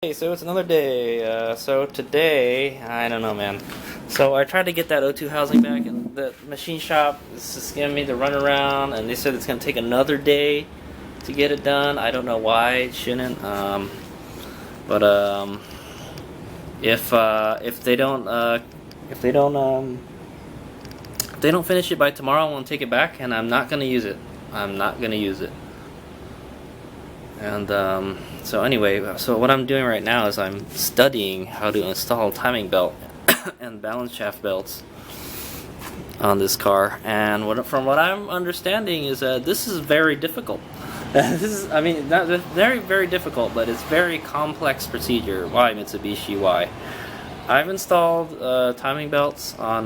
Hey, so it's another day. So today, I don't know, man. So I tried to get that O2 housing back, and the machine shop is just giving me the runaround, and they said it's gonna take another day to get it done. I don't know why it shouldn't. But if they don't finish it by tomorrow, I'm gonna take it back, and I'm not gonna use it. I'm not gonna use it. And so anyway, so what I'm doing right now is I'm studying how to install timing belt and balance shaft belts on this car. And from what I'm understanding is that this is very difficult. This is, I mean, not very, very difficult, but it's very complex procedure. Why Mitsubishi? Why? I've installed timing belts on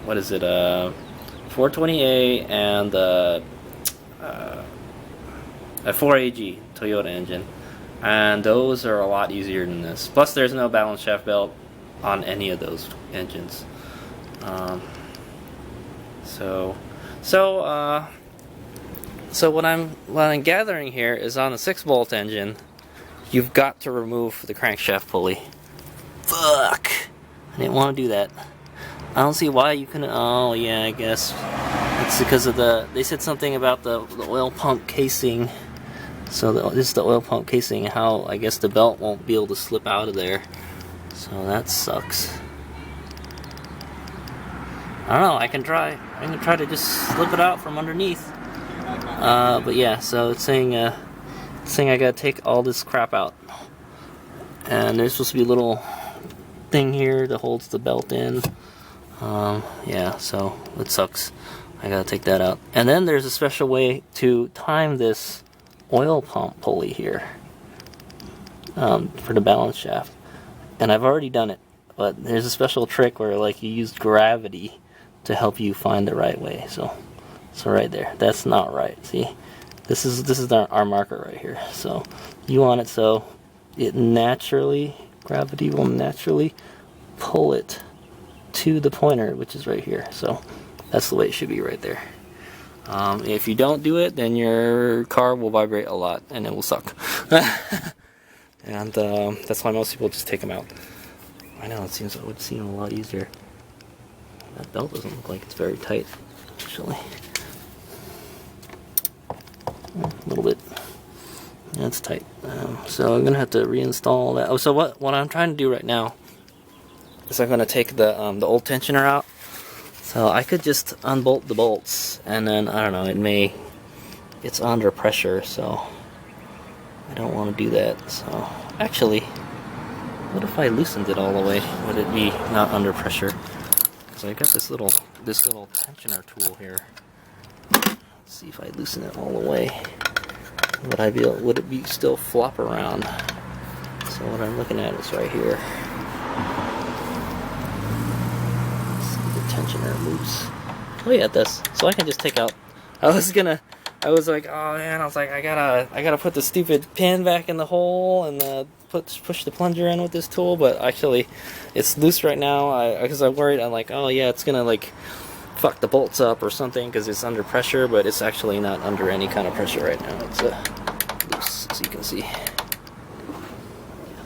what is it? 420A and a 4AG Toyota engine, and those are a lot easier than this. Plus, there's no balance shaft belt on any of those engines. So what I'm gathering here is on the 6-bolt engine, you've got to remove the crankshaft pulley. Fuck! I didn't want to do that. I don't see why you couldn't. Oh yeah, I guess it's because of they said something about the oil pump casing. So this is the oil pump casing, how I guess the belt won't be able to slip out of there. So that sucks. I don't know, I can try to just slip it out from underneath. But yeah, so it's saying I gotta take all this crap out. And there's supposed to be a little thing here that holds the belt in. Yeah, so it sucks. I gotta take that out. And then there's a special way to time this oil pump pulley here for the balance shaft, and I've already done it, but there's a special trick where like you use gravity to help you find the right way. So right there, that's not right. See, this is our marker right here. So you want it so gravity will naturally pull it to the pointer, which is right here. So that's the way it should be, right there. If you don't do it, then your car will vibrate a lot and it will suck. And that's why most people just take them out. I know, it would seem a lot easier. That belt doesn't look like it's very tight, actually. A little bit. That's tight. So I'm gonna have to reinstall that. Oh, so what I'm trying to do right now is I'm gonna take the old tensioner out. So I could just unbolt the bolts, and then, I don't know, it's under pressure, so I don't want to do that. So, actually, what if I loosened it all the way? Would it be not under pressure? So I got this little tensioner tool here. Let's see if I loosen it all the way. Would it be still flop around? So what I'm looking at is right here. Tensioner moves. Oh yeah, it does. So I can just take out. I was like, oh man, I gotta put the stupid pin back in the hole and push the plunger in with this tool. But actually, it's loose right now. Because I'm worried. I'm like, oh yeah, it's gonna like fuck the bolts up or something because it's under pressure. But it's actually not under any kind of pressure right now. It's loose, as you can see.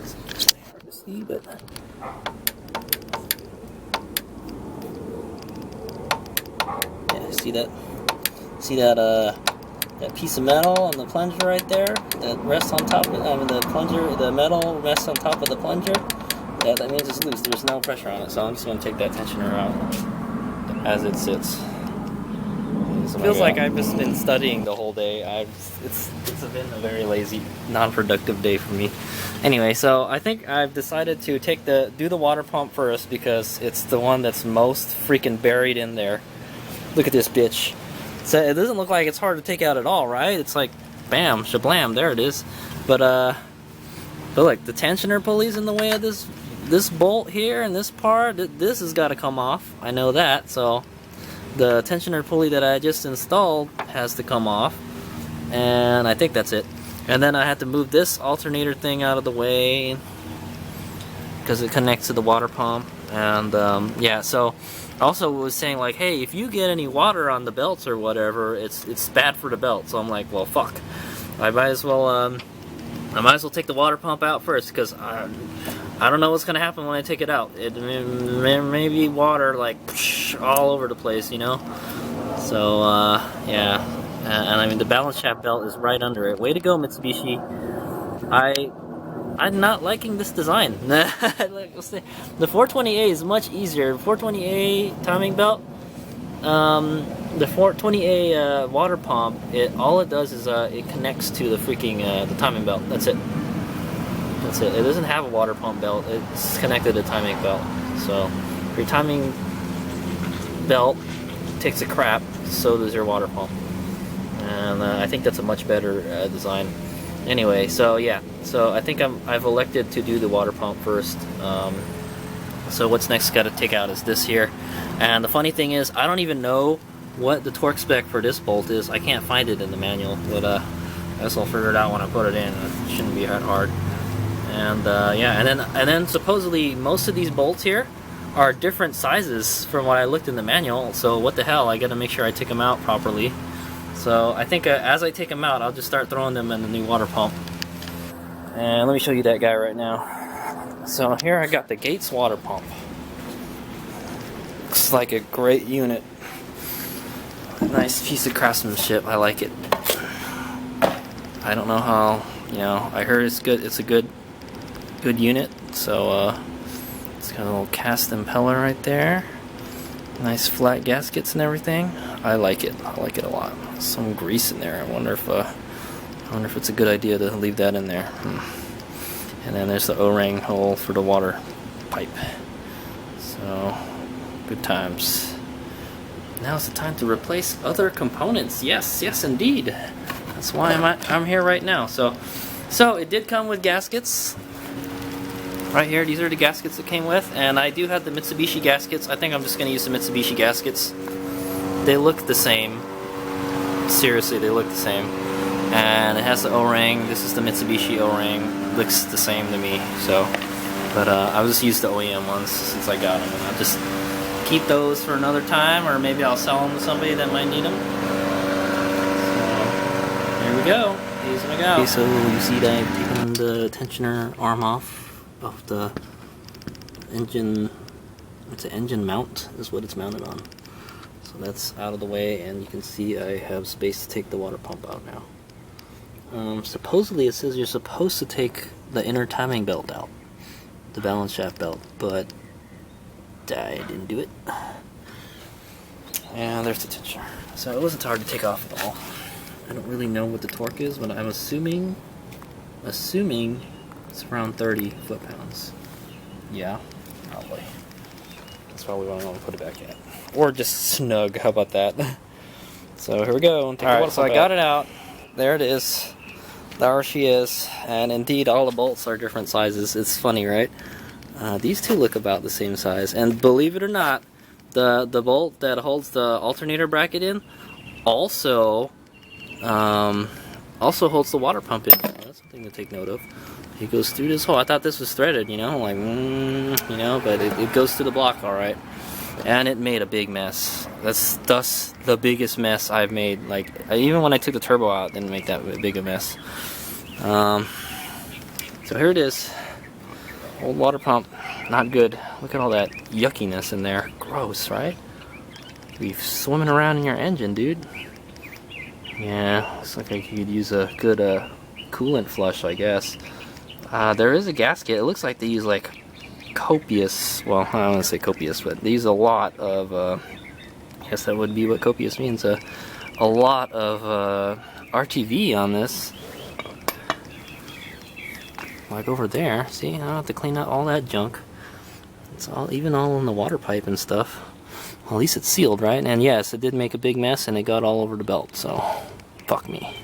It's really hard to see, but. See that piece of metal on the plunger right there that rests on top of it? I mean, the metal rests on top of the plunger. Yeah, that means it's loose. There's no pressure on it, so I'm just going to take that tensioner out as it sits. It feels like I've just been studying the whole day. It's been a very lazy, non-productive day for me. Anyway, so I think I've decided to do the water pump first because it's the one that's most freaking buried in there. Look at this bitch. So it doesn't look like it's hard to take out at all, right? It's like, bam, shablam, there it is. But look, the tensioner pulley's in the way of this bolt here and this part. This has got to come off. I know that. So the tensioner pulley that I just installed has to come off, and I think that's it. And then I had to move this alternator thing out of the way because it connects to the water pump. And yeah, so. Also was saying like, hey, if you get any water on the belts or whatever, it's bad for the belt. So I'm like, well, fuck. I might as well I might as well take the water pump out first, because I don't know what's gonna happen when I take it out. It may be water like all over the place, you know. So yeah, and I mean the balance shaft belt is right under it. Way to go, Mitsubishi. I'm not liking this design. The 420A is much easier. 420A timing belt. The 420A water pump, all it does is it connects to the freaking the timing belt. That's it. That's it. It doesn't have a water pump belt. It's connected to the timing belt. So if your timing belt takes a crap, so does your water pump. And I think that's a much better design. Anyway, so yeah. So I think I've elected to do the water pump first. So what's next got to take out is this here. And the funny thing is, I don't even know what the torque spec for this bolt is. I can't find it in the manual, but I guess I'll figure it out when I put it in. It shouldn't be that hard. And yeah, and then supposedly most of these bolts here are different sizes from what I looked in the manual. So what the hell? I got to make sure I take them out properly. So I think as I take them out, I'll just start throwing them in the new water pump. And let me show you that guy right now. So here I got the Gates water pump. Looks like a great unit. Nice piece of craftsmanship. I like it. I don't know how, you know, I heard it's good. It's a good unit. So it's got a little cast impeller right there. Nice flat gaskets and everything. I like it. I like it a lot. Some grease in there. I wonder if it's a good idea to leave that in there. And then there's the O-ring hole for the water pipe. So good times. Now's the time to replace other components. Yes, yes, indeed. That's why I'm here right now. So it did come with gaskets. Right here, these are the gaskets it came with, and I do have the Mitsubishi gaskets. I think I'm just going to use the Mitsubishi gaskets. They look the same. Seriously, they look the same. And it has the O-ring. This is the Mitsubishi O-ring. Looks the same to me. So, but I'll just use the OEM ones since I got them, and I'll just keep those for another time, or maybe I'll sell them to somebody that might need them. So here we go. HadesOmega. Okay, so you see that I've taken the tensioner arm off of the engine. It's an engine mount is what it's mounted on. So that's out of the way, and you can see I have space to take the water pump out now. Supposedly it says you're supposed to take the inner timing belt out, the balance shaft belt, but I didn't do it. And there's the tensioner. So it wasn't hard to take off at all. I don't really know what the torque is, but I'm assuming it's around 30 foot-pounds. Yeah, probably. That's probably why I want to put it back in. Or just snug, how about that? So here we go. Alright, so I got it out. There it is. There she is. And indeed, all the bolts are different sizes. It's funny, right? These two look about the same size. And believe it or not, the bolt that holds the alternator bracket in also holds the water pump in. That's something to take note of. It goes through this hole. I thought this was threaded, you know, like, you know, but it goes through the block all right. And it made a big mess. That's thus the biggest mess I've made. Like, even when I took the turbo out, it didn't make that big a mess. So here it is. Old water pump. Not good. Look at all that yuckiness in there. Gross, right? Be swimming around in your engine, dude. Yeah, looks like I could use a good coolant flush, I guess. There is a gasket. It looks like they use like copious, well, I don't want to say copious, but they use a lot of, I guess that would be what copious means, a lot of RTV on this. Like over there, see, I don't have to clean out all that junk. It's all, even all in the water pipe and stuff. Well, at least it's sealed, right? And yes, it did make a big mess and it got all over the belt, so fuck me.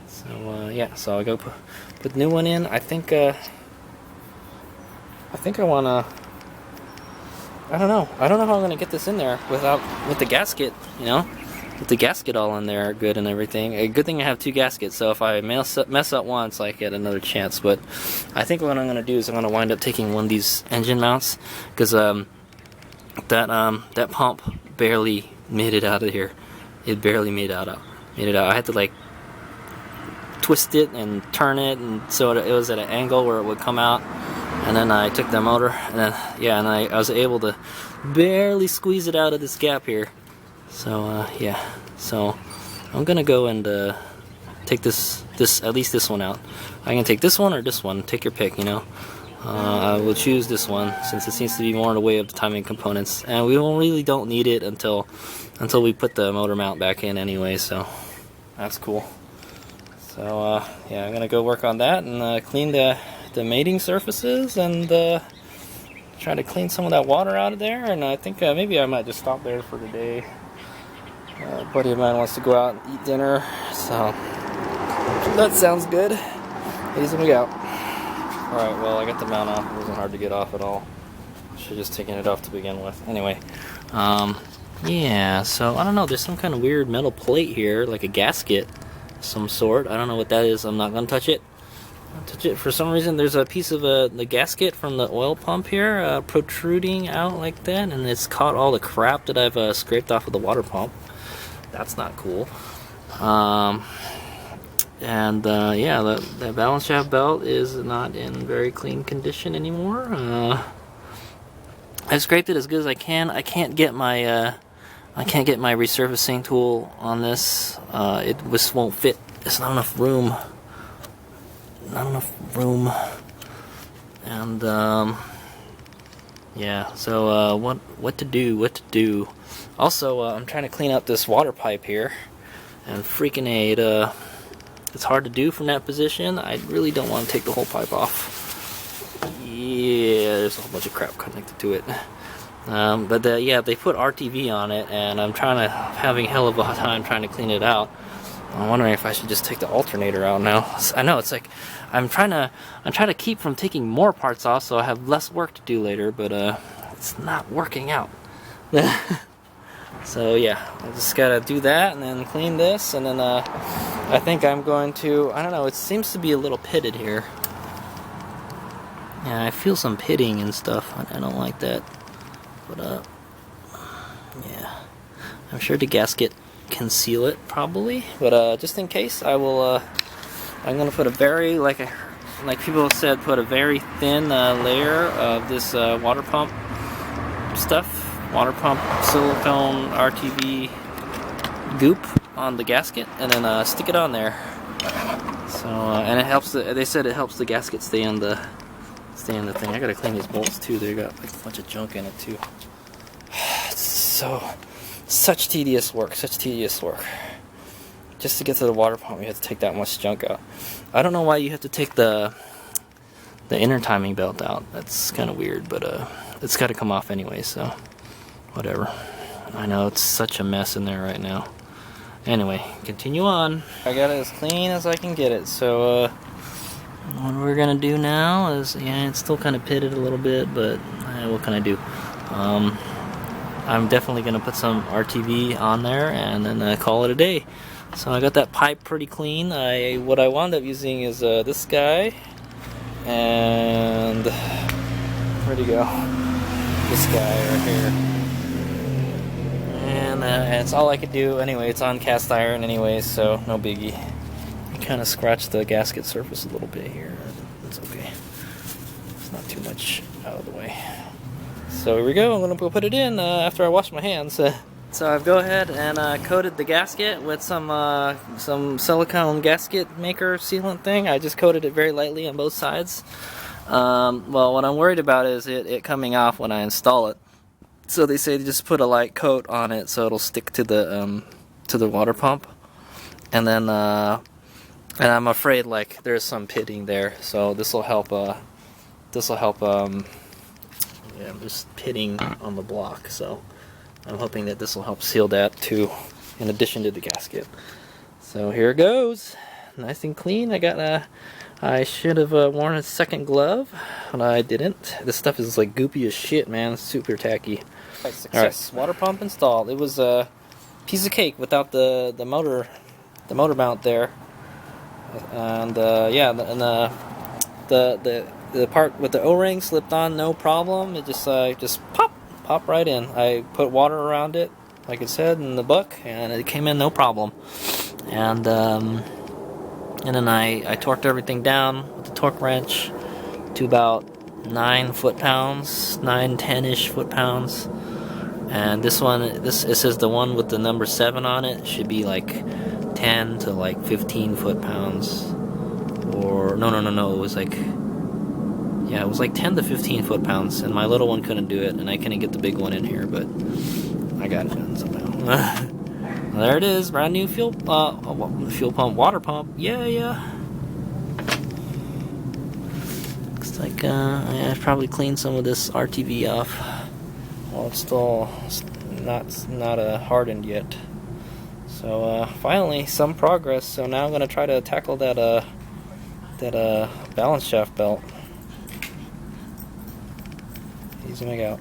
So, yeah, so I'll go put the new one in. I think I wanna, I don't know how I'm gonna get this in there with the gasket, you know? With the gasket all in there good and everything. A good thing I have two gaskets, so if I mess up once, I get another chance. But I think what I'm going to do is I'm going to wind up taking one of these engine mounts, because that pump barely made it out of here. It barely made it out. I had to like twist it and turn it, and so it was at an angle where it would come out. And then I took the motor, and then yeah, and I was able to barely squeeze it out of this gap here. So yeah, so I'm gonna go and take this at least this one out. I can take this one or this one. Take your pick, you know. I will choose this one since it seems to be more in the way of the timing components, and we really don't need it until we put the motor mount back in anyway. So that's cool. So yeah, I'm gonna go work on that and clean the mating surfaces and try to clean some of that water out of there. And I think maybe I might just stop there for the day. A buddy of mine wants to go out and eat dinner, so that sounds good. HadesOmega out. Alright, well, I got the mount off. It wasn't hard to get off at all. Should have just taken it off to begin with. Anyway, yeah, so I don't know. There's some kind of weird metal plate here, like a gasket of some sort. I don't know what that is. I'm not going to touch it. For some reason, there's a piece of the gasket from the oil pump here protruding out like that, and it's caught all the crap that I've scraped off of the water pump. That's not cool. And yeah, the balance shaft belt is not in very clean condition anymore. I scraped it as good as I can. I can't get my resurfacing tool on this. It just won't fit. There's not enough room. And yeah, so what to do? Also, I'm trying to clean up this water pipe here, and freaking it's hard to do from that position. I really don't want to take the whole pipe off. Yeah, there's a whole bunch of crap connected to it. But yeah, they put RTV on it, and I'm having hell of a time trying to clean it out. I'm wondering if I should just take the alternator out now. I know it's like I'm trying to keep from taking more parts off, so I have less work to do later. But it's not working out. So yeah, I just gotta do that and then clean this, and then I think I'm going to, I don't know, it seems to be a little pitted here. Yeah, I feel some pitting and stuff. I don't like that. But yeah, I'm sure the gasket can seal it probably. But just in case, I will. I'm gonna put a very like people have said, put a very thin layer of this water pump stuff. Water pump silicone RTV goop on the gasket, and then stick it on there. So and it helps. They said it helps the gasket stay on the thing. I gotta clean these bolts too. They got like a bunch of junk in it too. Such tedious work. Just to get to the water pump, you have to take that much junk out. I don't know why you have to take the inner timing belt out. That's kind of weird, but it's got to come off anyway. So. Whatever. I know it's such a mess in there right now. Anyway, continue on. I got it as clean as I can get it. So what we're gonna do now is, yeah, it's still kind of pitted a little bit, but what can I do? I'm definitely gonna put some RTV on there and then call it a day. So I got that pipe pretty clean. What I wound up using is this guy, and where'd he go? This guy right here. And it's all I could do. Anyway, it's on cast iron anyway, so no biggie. Kind of scratched the gasket surface a little bit here. It's okay. It's not too much out of the way. So here we go. I'm gonna go put it in after I wash my hands. So I've go ahead and coated the gasket with some silicone gasket maker sealant thing. I just coated it very lightly on both sides. Well, what I'm worried about is it coming off when I install it. So they say just put a light coat on it so it'll stick to the water pump, and then and I'm afraid like there's some pitting there, so this will help. Yeah, just pitting on the block. So I'm hoping that this will help seal that too, in addition to the gasket. So here it goes, nice and clean. I should have worn a second glove, but I didn't. This stuff is like goopy as shit, man. It's super tacky. Right, success. Water pump installed. It was a piece of cake without the motor mount there, and yeah, and the part with the O-ring slipped on, no problem. It just pop right in. I put water around it, like it said in the book, and it came in no problem. And And then I torqued everything down with the torque wrench to about 9 foot-pounds, 10-ish foot-pounds. And this one, it says the one with the number 7 on it should be like 10 to like 15 foot-pounds. Or, no, it was like, yeah, it was like 10 to 15 foot-pounds. And my little one couldn't do it, and I couldn't get the big one in here, but I got it done somehow. There it is, brand new fuel pump, water pump. Yeah. Looks like I probably cleaned some of this RTV off. Well, it's still not hardened yet. So finally, some progress. So now I'm gonna try to tackle that balance shaft belt. HadesOmega out.